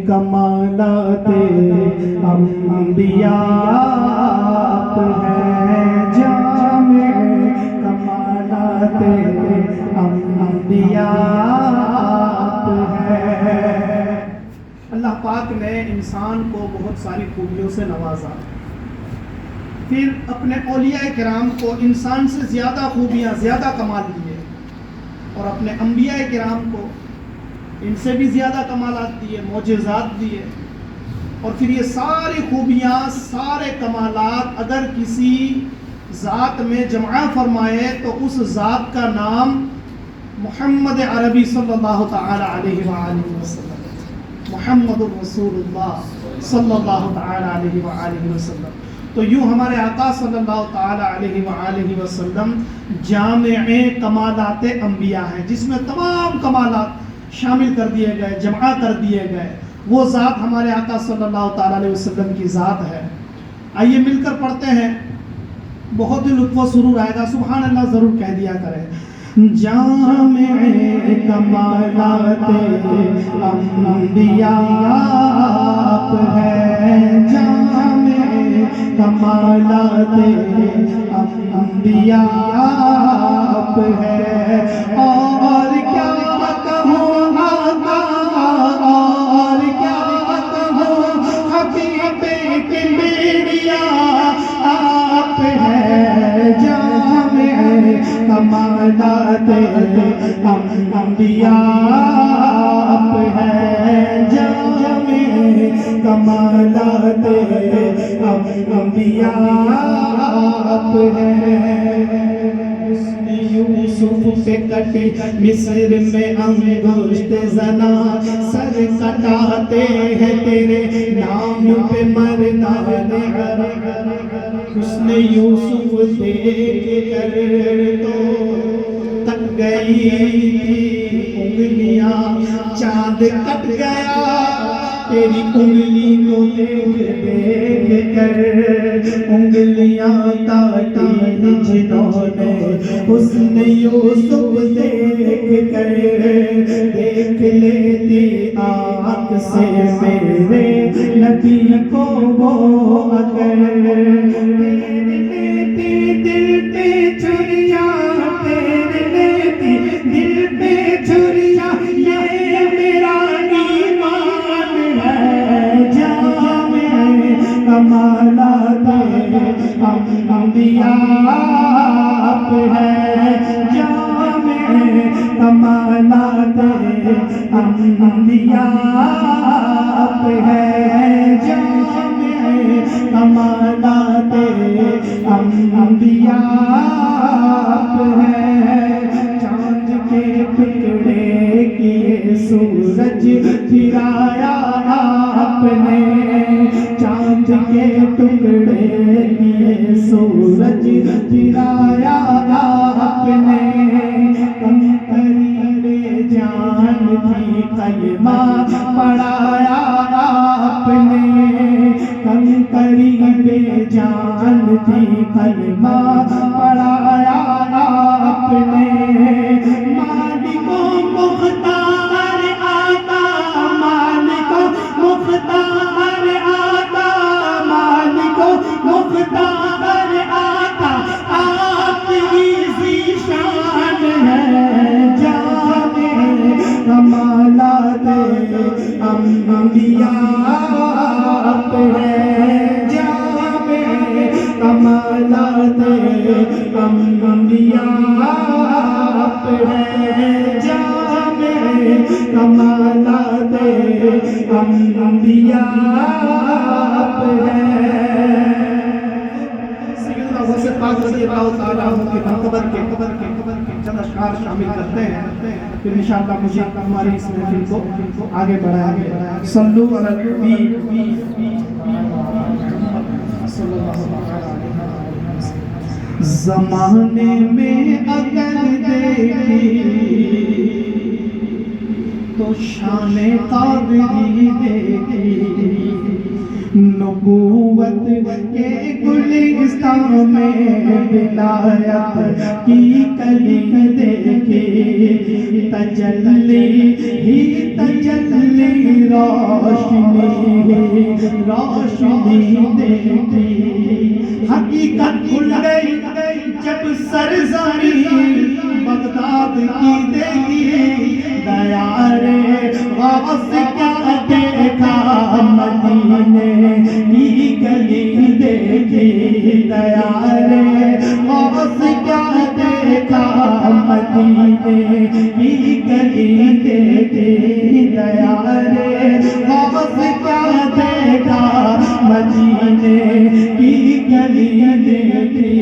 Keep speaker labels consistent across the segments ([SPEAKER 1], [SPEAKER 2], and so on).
[SPEAKER 1] کمالات انبیاء آپ ہیں، جامع کمالات انبیاء آپ ہیں۔ اللہ پاک نے انسان کو بہت ساری خوبیوں سے نوازا، پھر اپنے اولیاء کرام کو انسان سے زیادہ خوبیاں، زیادہ کمال دیے، اور اپنے انبیاء کرام کو ان سے بھی زیادہ کمالات دیے، معجزات دیے۔ اور پھر یہ ساری خوبیاں، سارے کمالات اگر کسی ذات میں جمع فرمائے تو اس ذات کا نام محمد عربی صلی اللہ تعالی علیہ وآلہ وسلم، محمد الرسول اللہ صلی اللہ تعالی علیہ وآلہ وسلم۔ تو یوں ہمارے آقا صلی اللہ تعالی علیہ وآلہ وسلم جامع کمالات انبیاء ہیں، جس میں تمام کمالات شامل کر دیے گئے، جمع کر دیے گئے۔ وہ ذات ہمارے آقا صلی اللہ تعالی علیہ وسلم کی ذات ہے۔ آئیے مل کر پڑھتے ہیں، بہت ہی لطف و سرور آئے گا، سبحان اللہ ضرور کہہ دیا کریں۔ جامع کمالات انبیاء آپ ہیں، جامع کمالات انبیاء آپ ہیں۔ اور کیا کہوں آقا، اور کیا کہوں حبیب کبریا آپ ہیں، جامع کمالات انبیاء آپ ہیں، جامع کمالات انبیاء آپ ہیں۔ یوسف پہ کٹی مصر میں انگشت زنا، سر کٹاتے ہیں تیرے نام پہ مردان عرب۔ حسن یوسف دیکھ کر تو تک گئی انگلیاں، چاند کٹ گیا تیری انگلی کو دیکھ دیکھ کر، انگلیاں کاٹی جنہوں نے حسن یوسف دیکھ کر۔ دیکھ لیتی آنکھ سے میرے نبی کو وہ اگر، پھیر لیتی دل پہ چھریاں، پھیر لیتی دل پہ چھریاں، یہ میرا ایمان ہے، جامع کمالات انبیاء آپ ہیں، جامع کمالات انبیاء آپ ہیں، جامع کمالات انبیاء آپ ہیں۔ چاند کے ٹکڑے کیے سورج گرایا آپ نے، چاند کے ٹکڑے کیے سورج گرایا آپ نے۔ قریب جان بھی کلمہ پڑھایا آپ نے، قریب جان بھی کلمہ پڑھایا آپ نے۔ مالک و مختار آقا، مالک و مختار آقا، مالک و مختار آقا، آپ ہی ذیشان ہیں، جامع کمالات انبیاء آپ ہیں، جامع کمالات انبیاء آپ ہیں، جامع کمالات انبیاء آپ ہیں۔ سیدنا غوث پاک رضی اللہ تعالیٰ عنہ کی مرتبت کے چند اشعار شامل کرتے ہیں، پھر انشاءاللہ مجھے ہماری اس محفل کو آگے بڑھائیں گے۔ صلو علی النبی صلی اللہ علیہ وسلم۔ زمانے میں اگر دیکھی تو شان قادری دیکھی، نبوت کے گلستان میں ولایت کی کلی دیکھی، تجلی ہی تجلی، روشنی ہی روشنی دیکھی، حقیقت کھل گئی جب سرزمین بغداد کی دیکھی، دیارے غوث کیا دیکھا مدینے کی گلی دیکھی، دیارے غوث کیا دیکھا مدینے کی گلی دیکھی، دیارے غوث کیا دیکھا مدینے کی گلی دیکھی۔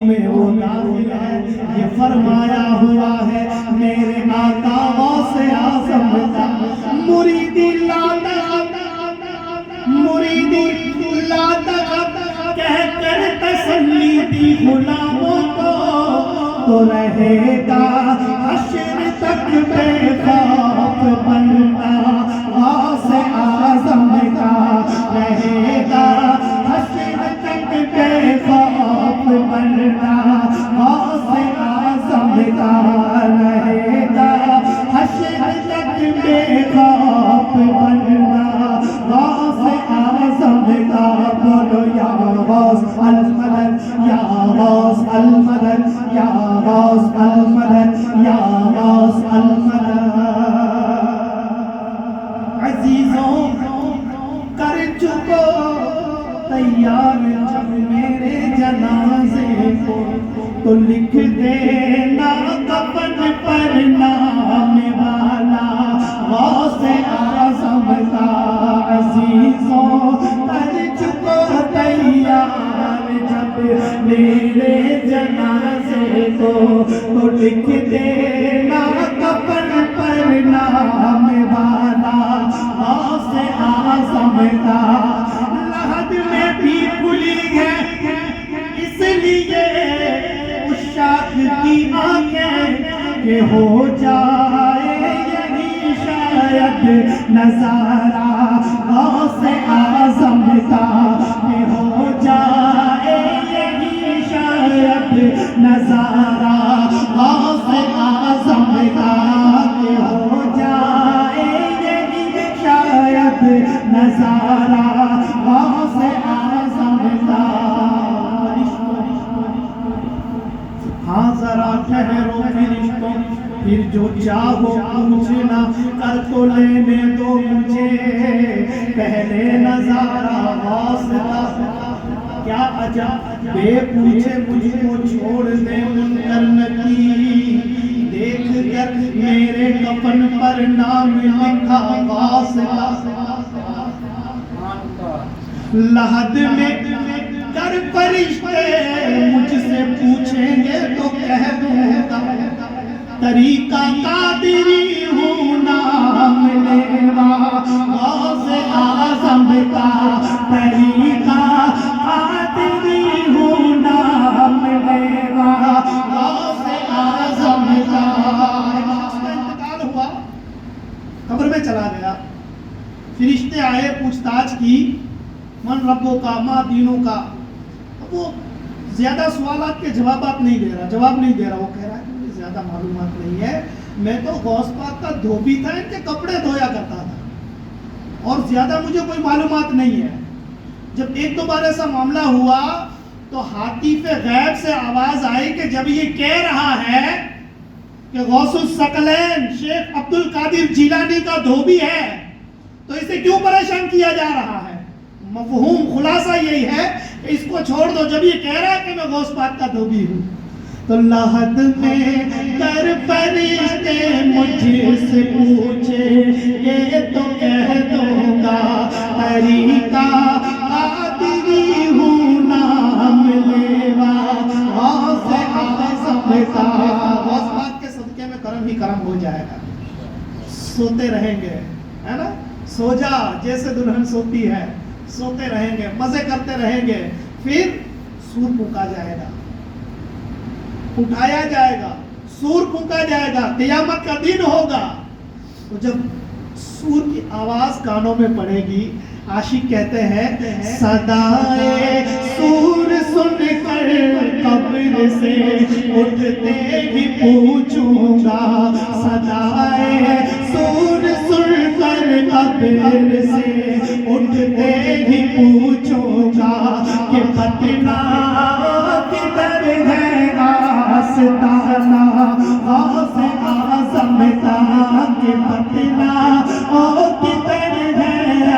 [SPEAKER 1] میں وہ داخل ہے، یہ فرمایا ہوا ہے میرے آقا غوث اعظم کا، مریدی لا تخف، مریدی لا تخف کہہ کر تسلی دی غلاموں کو، تو رہے گا حشر تک بے خوف بندہ غوث اعظم کا، رہے گا حشر تک بے خوف بندہ غوث اعظم کا، رہے گا حشر تک بے خوف بندہ غوث اعظم کا۔ بولو یا غوث المدد، یا غوث المدد، یا غوث المدد، یا غوث المدد۔ عزیزوں کر چکو تیار جب میرے جنازے کو، تو لکھ دینا کفن پر نام والا غوث اعظم کا۔ عزیزوں کر چکو تیار جب میرے جنازے کو، تو لکھ دینا کفن پر نام والا غوث اعظم کا۔ لحد میں بھی کھلی ہے اس لیے عشاق کی آنکھیں کہ ہو جائے یہی شاید نظارہ غوث اعظم کا، کہ ہو جائے یہی شاید نظارہ غوث اعظم کا، کہ ہو جائے یہی شاید نظارہ غوث اعظم کا۔ ہاں ذرا ٹھہرو فرشتوں، پھر جو چاہو پوچھنا، کر تو لینے دو مجھے پہلے نظارہ غوث کا۔ کیا عجب بے پوچھے مجھ کو چھوڑ دے منکر نکیر، دیکھ کر میرے کفن پر نام لکھا غوث کا۔ لحد میں کر فرشتے مجھ سے پوچھیں گے تو کہہ دوں گا، طریقہ قادری ہوں نام لیوا غوث اعظم کا، طریقہ قادری ہوں نام من ربوں کا ما دینوں کا. وہ زیادہ سوالات کے جواب نہیں دے رہا. وہ کہہ رہا ہے کہ مجھے زیادہ معلومات نہیں ہے, میں تو غوث پاک کا دھوبی تھا, ان کے کپڑے دھویا کرتا تھا, اور زیادہ مجھے کوئی معلومات نہیں ہے. جب ایک دو بار ایسا معاملہ ہوا تو حاتف غیب سے آواز آئی کہ جب یہ کہہ رہا ہے کہ غوث الثقلین شیخ عبد القادر جیلانی کا دھوبی ہے تو اسے کیوں پریشان کیا جا رہا ہے؟ مفہوم خلاصہ یہی ہے کہ اس کو چھوڑ دو. جب یہ کہہ رہا ہے کہ میں غوث پاک کا دھوبی ہوں تو لحد میں کر فرشتے مجھ سے پوچھے یہ تو کہہ دوں گا طریقہ قادری ہوں نام لیوا غوث اعظم کا. غوث پاک کے صدقے میں کرم ہی کرم ہو جائے گا. سوتے رہیں گے, ہے نا, سو جا جیسے دلہن سوتی ہے, سوتے رہیں گے, مزے کرتے رہیں گے. پھر سور پھونکا جائے گا, اٹھایا جائے گا, سور پھونکا جائے گا, قیامت کا دن ہوگا. تو جب سور کی آواز کانوں میں پڑے گی, عاشق کہتے ہیں صدائے سور سن کر قبر سے اٹھتے ہی پوچھوں گا, صدائے سور سن کر قبر سے اٹھتے ہی پوچھوں گا کہ پتنا کدھر ہے آستانہ غوث اعظم کا, کہ پتنا کدھر ہے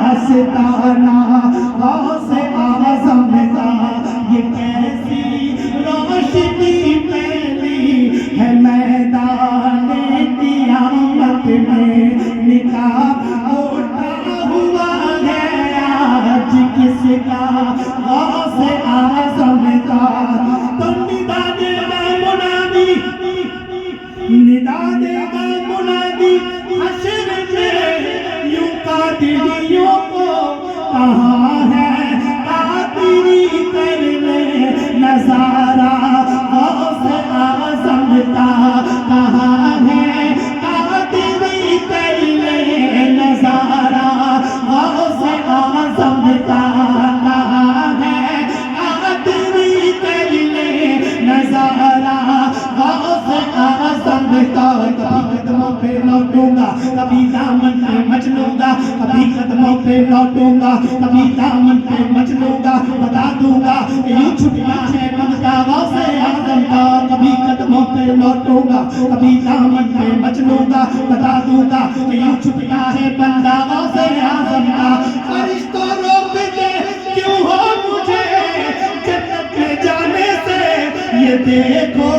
[SPEAKER 1] آستانہ غوث اعظم کا. یہ کیسی روشنی پھیلی ہے میدان قیامت میں, نکاح اٹھا ہوا ہے آج کس کا غوث اعظم کا. تو ندا دے گا منادی حشر میں یوں قادریوں کو کہاں ہے قادری کر لے نظارہ غوث اعظم کا, کہاں ہے قادری کر لے نظارہ غوث اعظم کا, کہاں ہے قادری کر لے نظارہ غوث اعظم کا. کبھی قدموں پہ لوٹوں گا, کبھی دامن پہ مچ لوں گا, کبھی قدموں پہ لوٹوں گا, کبھی دامن پہ مچ لوں گا, بتا دوں گا کہ یوں چھٹیا ہے بندہ غوث اعظم کا. کبھی قدموں پہ لوٹوں گا, کبھی دامن پہ مچ لوں گا, بتا دوں گا کہ یوں چھٹیا ہے بندہ غوث اعظم کا. فرشتوں روک دے کیوں ہو مجھے جنت میں جانے سے, یہ دیکھو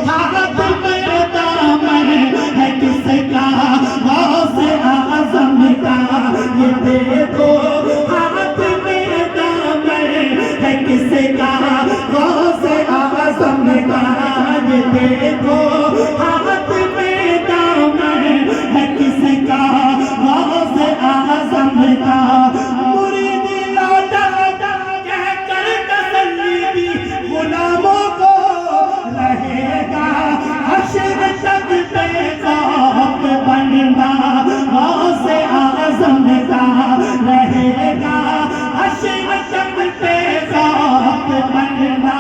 [SPEAKER 1] ہاتھ میں دامن ہے کس کا غوث اعظم کا. یہ دیکھو ہاتھ میں دامن ہے کس کا غوث اعظم کا. یہ دیکھو ہاتھ میں دامن ہے کس کا غوث اعظم کا. مرید لوٹا کہہ کر تسلی دی غلاموں کو, رہے گا حشر تک بے خوف بننا غوث اعظم کا, رہے گا حشر تک بے خوف بننا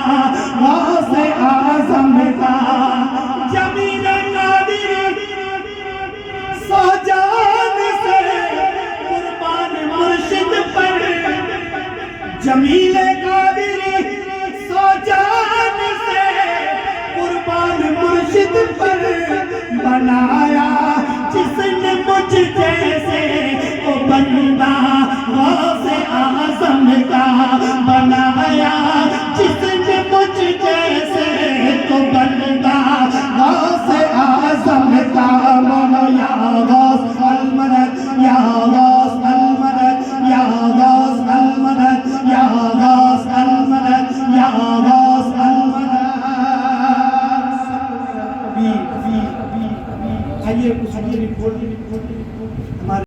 [SPEAKER 1] غوث اعظم کا. جمیل قادری سو جان سے قربان مرشد پر, جمیل قادری سو جان سے قربان مرشد پر, بنایا جس نے مجھ